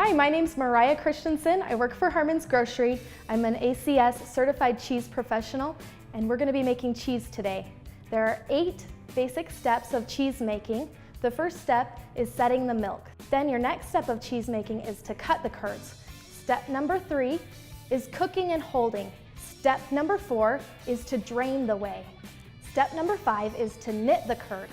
Hi, my name's Mariah Christensen. I work for Harmon's Grocery. I'm an ACS certified cheese professional, and we're going to be making cheese today. There are 8 basic steps of cheese making. The first step is setting the milk. Then your next step of cheese making is to cut the curds. Step number 3 is cooking and holding. Step number 4 is to drain the whey. Step number 5 is to knit the curd.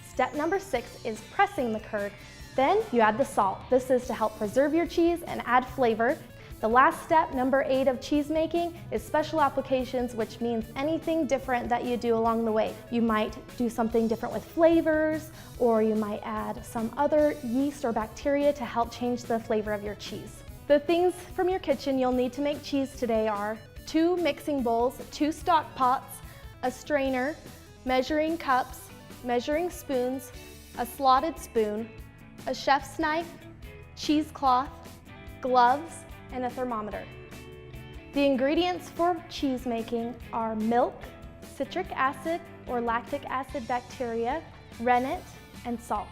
Step number 6 is pressing the curd. Then you add the salt. This is to help preserve your cheese and add flavor. The last step, number 8 of cheese making, is special applications, which means anything different that you do along the way. You might do something different with flavors, or you might add some other yeast or bacteria to help change the flavor of your cheese. The things from your kitchen you'll need to make cheese today are 2 mixing bowls, 2 stock pots, a strainer, measuring cups, measuring spoons, a slotted spoon, a chef's knife, cheesecloth, gloves, and a thermometer. The ingredients for cheese making are milk, citric acid or lactic acid bacteria, rennet, and salt.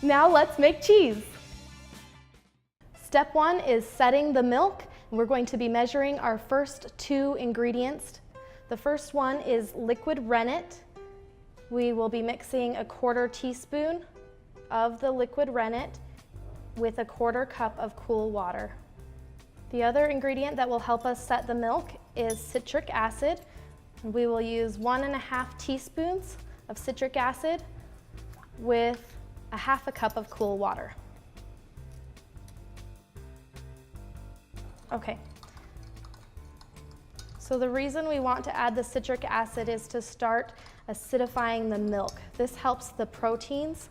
Now let's make cheese. Step 1 is setting the milk. We're going to be measuring our first 2 ingredients. The first one is liquid rennet. We will be mixing a 1/4 teaspoon of the liquid rennet with a 1/4 cup of cool water. The other ingredient that will help us set the milk is citric acid. We will use 1½ teaspoons of citric acid with a 1/2 cup of cool water. Okay. So the reason we want to add the citric acid is to start acidifying the milk. This helps the proteins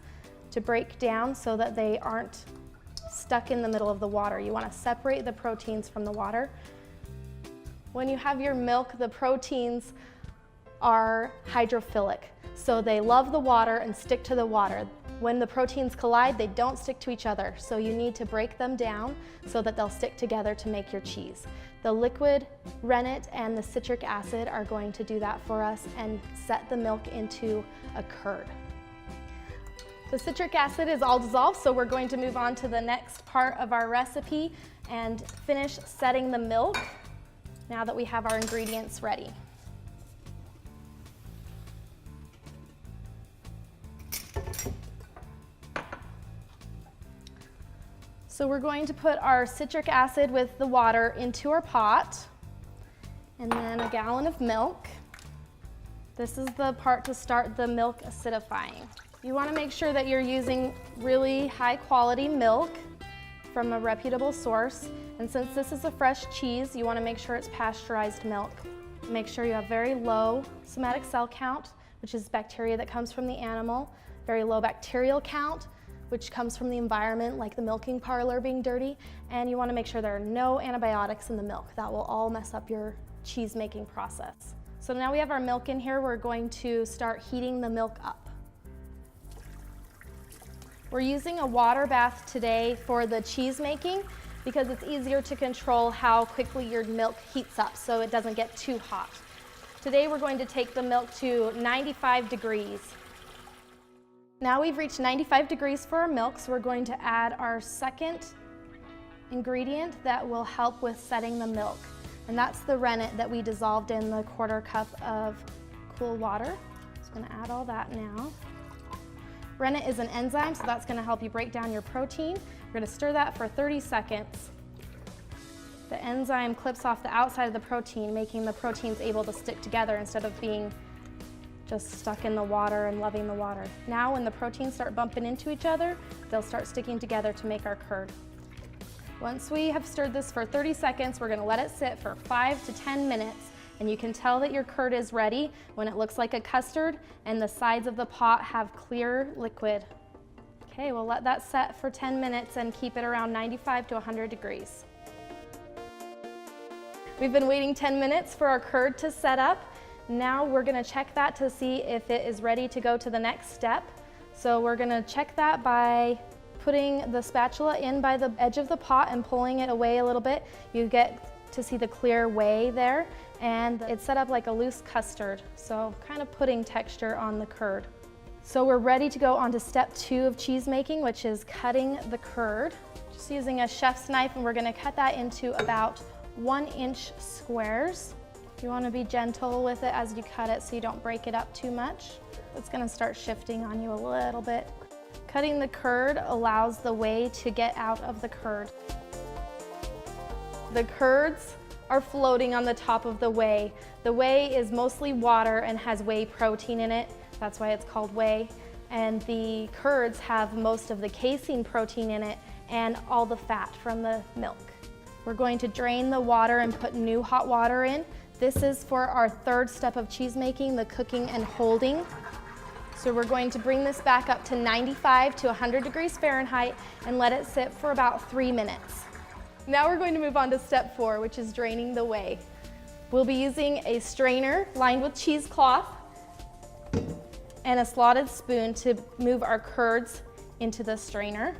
to break down so that they aren't stuck in the middle of the water. You want to separate the proteins from the water. When you have your milk, the proteins are hydrophilic, so they love the water and stick to the water. When the proteins collide, they don't stick to each other, so you need to break them down so that they'll stick together to make your cheese. The liquid rennet and the citric acid are going to do that for us and set the milk into a curd. The citric acid is all dissolved, so we're going to move on to the next part of our recipe and finish setting the milk now that we have our ingredients ready. So we're going to put our citric acid with the water into our pot, and then a gallon of milk. This is the part to start the milk acidifying. You want to make sure that you're using really high quality milk from a reputable source. And since this is a fresh cheese, you want to make sure it's pasteurized milk. Make sure you have very low somatic cell count, which is bacteria that comes from the animal, very low bacterial count, which comes from the environment, like the milking parlor being dirty. And you want to make sure there are no antibiotics in the milk. That will all mess up your cheese making process. So now we have our milk in here, we're going to start heating the milk up. We're using a water bath today for the cheese making because it's easier to control how quickly your milk heats up so it doesn't get too hot. Today we're going to take the milk to 95 degrees. Now we've reached 95 degrees for our milk, so we're going to add our second ingredient that will help with setting the milk. And that's the rennet that we dissolved in the 1/4 cup of cool water. Just going to add all that now. Rennet is an enzyme, so that's going to help you break down your protein. We're going to stir that for 30 seconds. The enzyme clips off the outside of the protein, making the proteins able to stick together instead of being just stuck in the water and loving the water. Now when the proteins start bumping into each other, they'll start sticking together to make our curd. Once we have stirred this for 30 seconds, we're going to let it sit for 5 to 10 minutes. And you can tell that your curd is ready when it looks like a custard and the sides of the pot have clear liquid. Okay, we'll let that set for 10 minutes and keep it around 95 to 100 degrees. We've been waiting 10 minutes for our curd to set up. Now we're going to check that to see if it is ready to go to the next step. So we're going to check that by putting the spatula in by the edge of the pot and pulling it away a little bit. You get to see the clear whey there, and it's set up like a loose custard, so kind of pudding texture on the curd. So we're ready to go on to step 2 of cheese making, which is cutting the curd. Just using a chef's knife, and we're gonna cut that into about 1-inch squares. You wanna be gentle with it as you cut it so you don't break it up too much. It's gonna start shifting on you a little bit. Cutting the curd allows the whey to get out of the curd. The curds are floating on the top of the whey. The whey is mostly water and has whey protein in it. That's why it's called whey. And the curds have most of the casein protein in it and all the fat from the milk. We're going to drain the water and put new hot water in. This is for our third step of cheese making, the cooking and holding. So we're going to bring this back up to 95 to 100 degrees Fahrenheit and let it sit for about 3 minutes. Now we're going to move on to step 4, which is draining the whey. We'll be using a strainer lined with cheesecloth and a slotted spoon to move our curds into the strainer.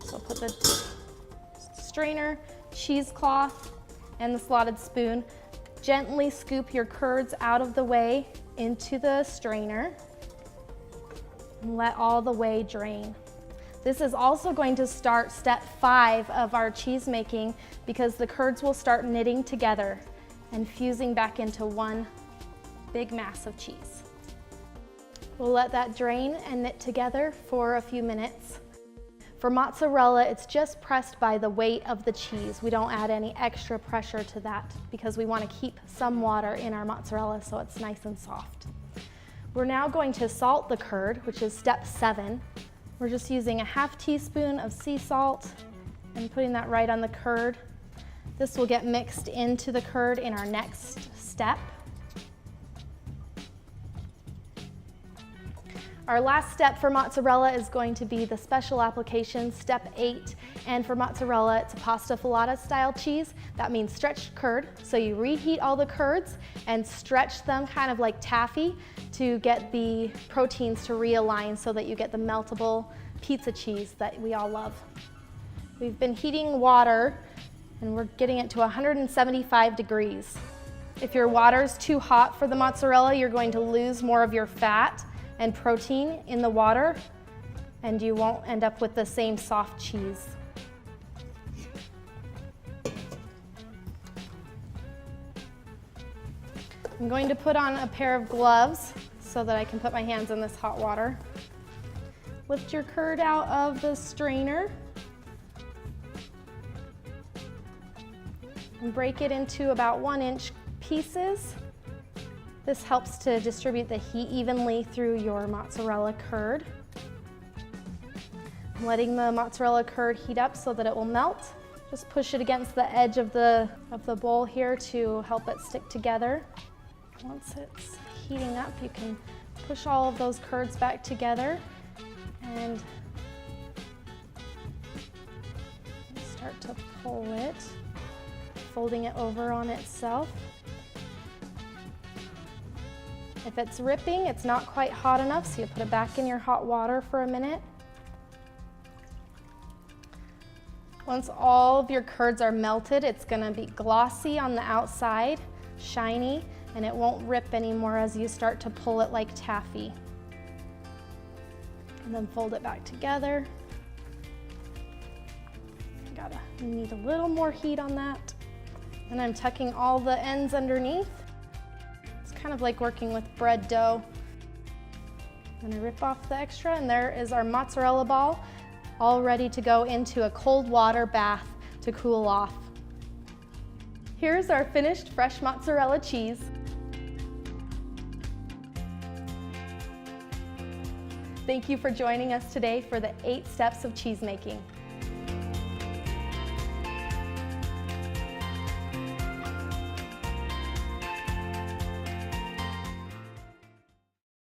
So put the strainer, cheesecloth, and the slotted spoon. Gently scoop your curds out of the whey into the strainer and let all the whey drain. This is also going to start step 5 of our cheese making because the curds will start knitting together and fusing back into one big mass of cheese. We'll let that drain and knit together for a few minutes. For mozzarella, it's just pressed by the weight of the cheese. We don't add any extra pressure to that because we want to keep some water in our mozzarella so it's nice and soft. We're now going to salt the curd, which is step 7. We're just using a ½ teaspoon of sea salt and putting that right on the curd. This will get mixed into the curd in our next step. Our last step for mozzarella is going to be the special application, step 8. And for mozzarella, it's a pasta filata style cheese. That means stretched curd. So you reheat all the curds and stretch them kind of like taffy to get the proteins to realign so that you get the meltable pizza cheese that we all love. We've been heating water and we're getting it to 175 degrees. If your water's too hot for the mozzarella, you're going to lose more of your fat and protein in the water, and you won't end up with the same soft cheese. I'm going to put on a pair of gloves so that I can put my hands in this hot water. Lift your curd out of the strainer and break it into about 1-inch pieces. This helps to distribute the heat evenly through your mozzarella curd. I'm letting the mozzarella curd heat up so that it will melt. Just push it against the edge of the bowl here to help it stick together. Once it's heating up, you can push all of those curds back together and start to pull it, folding it over on itself. If it's ripping, it's not quite hot enough, so you put it back in your hot water for a minute. Once all of your curds are melted, it's gonna be glossy on the outside, shiny, and it won't rip anymore as you start to pull it like taffy. And then fold it back together. Need a little more heat on that. And I'm tucking all the ends underneath. Kind of like working with bread dough. I'm gonna rip off the extra, and there is our mozzarella ball, all ready to go into a cold water bath to cool off. Here's our finished fresh mozzarella cheese. Thank you for joining us today for the 8 steps of cheese making.